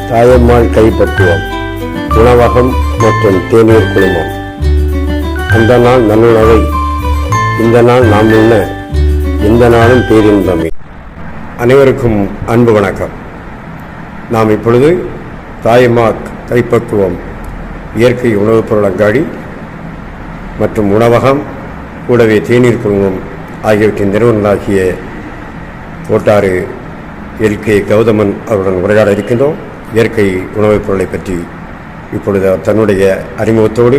தாயம்மாள் கைப்பக்குவம் உணவகம் மற்றும் தேநீர் குழுமம். அந்த நாள் நல்லுணவை இந்த நாள் நாம் உண்ண இந்த நாளும் பேரின்பமே. அனைவருக்கும் அன்பு வணக்கம். நாம் இப்பொழுது தாயம்மா கைப்பக்குவம் இயற்கை உணவுப் பொருள் அங்காடி மற்றும் உணவகம் கூடவே தேநீர் குழுமம் ஆகியவற்றின் நிறுவனராகிய கோட்டாறு எல்கே கௌதமன் அவருடன் உரையாட இருக்கின்றோம். இயற்கை உணவுப் பொருளை பற்றி இப்பொழுது தன்னுடைய அறிமுகத்தோடு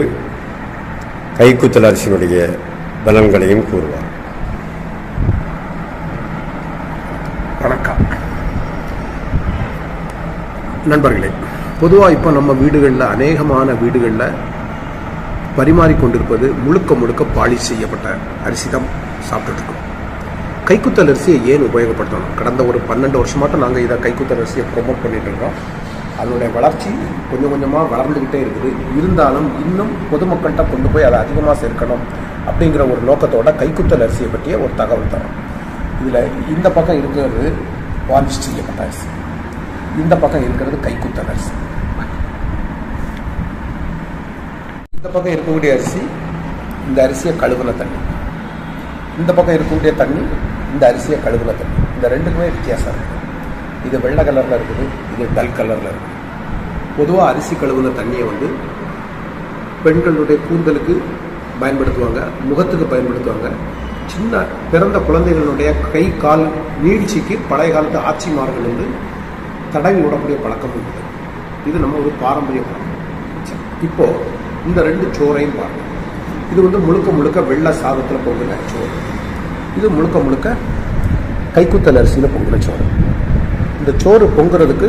கைக்குத்தல் அரிசியினுடைய பலன்களையும் கூறுவார். வணக்கம் நண்பர்களே. பொதுவாக இப்போ நம்ம வீடுகளில் அநேகமான வீடுகளில் பரிமாறிக்கொண்டிருப்பது முழுக்க பாலிஷ் செய்யப்பட்ட அரிசி தான் சாப்பிட்டுருக்கோம். கைக்குத்தல் அரிசியை ஏன் உபயோகப்படுத்தணும்? கடந்த ஒரு 12 வருஷமாட்டம் நாங்கள் இதை கைக்குத்தல் அரிசியை ப்ரொமோட் பண்ணிட்டு இருக்கோம். அதனுடைய வளர்ச்சி கொஞ்சம் கொஞ்சமாக வளர்ந்துக்கிட்டே இருக்குது. இருந்தாலும் இன்னும் பொதுமக்கள்கிட்ட கொண்டு போய் அதை அதிகமாக சேர்க்கணும் அப்படிங்கிற ஒரு நோக்கத்தோட கைக்குத்தல் அரிசியை பற்றிய ஒரு தகவல் தரோம். இதில் இந்த பக்கம் இருக்கிறது பாலிஷ் செய்யப்பட்ட அரிசி, இந்த பக்கம் இருக்கிறது கைக்குத்தல் அரிசி. இந்த பக்கம் இருக்கக்கூடிய அரிசி இந்த அரிசியை கழுவுன தண்ணி, இந்த பக்கம் இருக்கக்கூடிய தண்ணி இந்த அரிசியை கழுவுன தண்ணி. இந்த ரெண்டுக்குமே வித்தியாசம் இருக்குது. இது வெள்ளை கலரில் இருக்குது, இது டல் கலரில் இருக்குது. பொதுவாக அரிசி கழுவுன தண்ணியை வந்து பெண்களுடைய கூந்தலுக்கு பயன்படுத்துவாங்க, முகத்துக்கு பயன்படுத்துவாங்க. சின்ன பிறந்த குழந்தைகளுடைய கை கால் நீட்சிக்கு பழைய காலத்து ஆட்சிமார்கள் வந்து தடவி விடக்கூடிய பழக்கம் இருக்குது. இது நம்ம ஒரு பாரம்பரிய பழக்கம். இப்போது இந்த 2 சோறையும் பாருங்கள். இது வந்து முழுக்க வெள்ளை சாதத்தில் பொங்குன சோறு, இது முழுக்க கைக்குத்தல் அரிசியில் பொங்குன சோறு. இந்த சோறு பொங்குறதுக்கு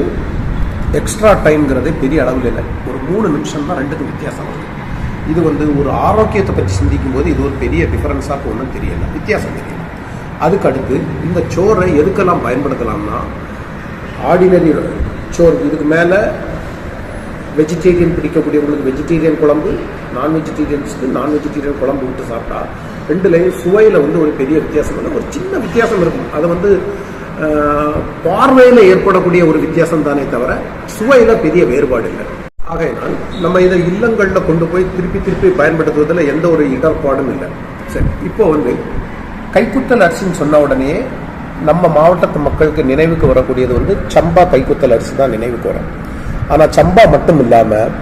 எக்ஸ்ட்ரா டைம்ங்கிறதே பெரிய அளவில் இல்லை. ஒரு 3 நிமிஷம் தான் ரெண்டுக்கும் வித்தியாசம் வருது. இது வந்து ஒரு ஆரோக்கியத்தை பற்றி சிந்திக்கும் போது இது ஒரு பெரிய டிஃபரன்ஸாக ஒன்றும் தெரியலை, வித்தியாசம் தெரியல. அதுக்கு அடுத்து இந்த சோறை எதுக்கெல்லாம் பயன்படுத்தலாம்னா, ஆர்டினரி சோறு, இதுக்கு மேலே வெஜிடேரியன் பிடிக்கக்கூடியவங்களுக்கு வெஜிடேரியன் குழம்பு, நான் வெஜிடேரியன் குழம்பு விட்டு சாப்பிட்டா ரெண்டுலேயும் சுவையில் வந்து ஒரு பெரிய வித்தியாசம் இல்லை. ஒரு சின்ன வித்தியாசம் இருக்கும். அது வந்து பார்வையில் ஏற்படக்கூடிய ஒரு வித்தியாசம் தானே தவிர சுவையில் பெரிய வேறுபாடு இல்லை. ஆகையினால் நம்ம இதை இல்லங்களில் கொண்டு போய் திருப்பி பயன்படுத்துவதில் எந்த ஒரு இடர்பாடும் இல்லை. சரி, இப்போ வந்து கைக்குத்தல் அரிசின்னு சொன்ன உடனே நம்ம மாவட்டத்து மக்களுக்கு நினைவுக்கு வரக்கூடியது வந்து சம்பா கைக்குத்தல் அரிசி தான் நினைவுக்கு வரும். ஆனால் சம்பா மட்டும் இல்லாமல்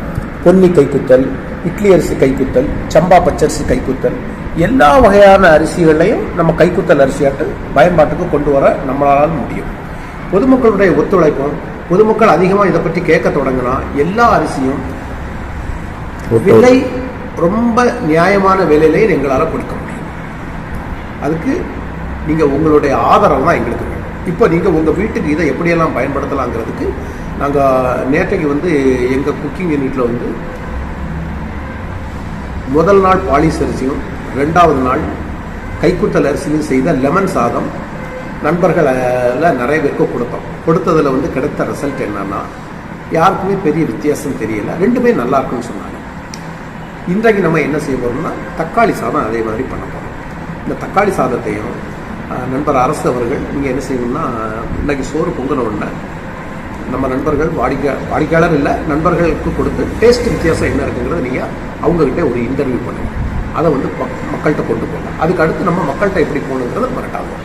பொன்னி கைக்குத்தல், இட்லி அரிசி கைக்குத்தல், சம்பா பச்சரிசி கைக்குத்தல், எல்லா வகையான அரிசிகளையும் நம்ம கைக்குத்தல் அரிசியாட்டு பயன்பாட்டுக்கு கொண்டு வர நம்மளால் முடியும். பொதுமக்களுடைய ஒத்துழைப்பும், பொதுமக்கள் அதிகமாக இதை பற்றி கேட்க தொடங்கினா எல்லா அரிசியும் விலை ரொம்ப நியாயமான விலையிலேயே எங்களால் கொடுக்க முடியும். அதுக்கு நீங்கள் உங்களுடைய ஆதரவு தான் எங்களுக்கு வேணும். இப்போ நீங்கள் உங்கள் வீட்டுக்கு இதை எப்படியெல்லாம் பயன்படுத்தலாங்கிறதுக்கு நாங்கள் நேற்றைக்கு வந்து எங்கள் குக்கிங் யூனிட்டில் வந்து முதல் நாள் பாலிஷ் அரிசியும் 2வது நாள் கைக்குத்தல் அரிசியும் செய்த லெமன் சாதம் நண்பர்களில் நிறைய பேருக்கு கொடுத்ததில் வந்து கிடைத்த ரிசல்ட் என்னன்னா, யாருக்குமே பெரிய வித்தியாசம் தெரியல, 2மே நல்லா இருக்குன்னு சொன்னாங்க. இன்றைக்கு நம்ம என்ன செய்ய போகிறோம்னா தக்காளி சாதம் அதே மாதிரி பண்ண போகிறோம். இந்த தக்காளி சாதத்தையும் நண்பர் அரசு அவர்கள் நீங்கள் என்ன செய்யணும்னா, இன்றைக்கி சோறு பொங்கின உடனே நம்ம நண்பர்கள் வாடிக்கையாளர் இல்லை நண்பர்களுக்கு கொடுத்து டேஸ்ட் வித்தியாசம் என்ன இருக்குங்கிறத நீங்கள் அவங்ககிட்ட ஒரு இன்டர்வியூ பண்ணுங்கள். அதை வந்து மக்கள்கிட்ட கொண்டு போகலாம். அதுக்கு அடுத்து நம்ம மக்கள்கிட்ட எப்படி போகணுங்கிறத மிரட்டாகும்.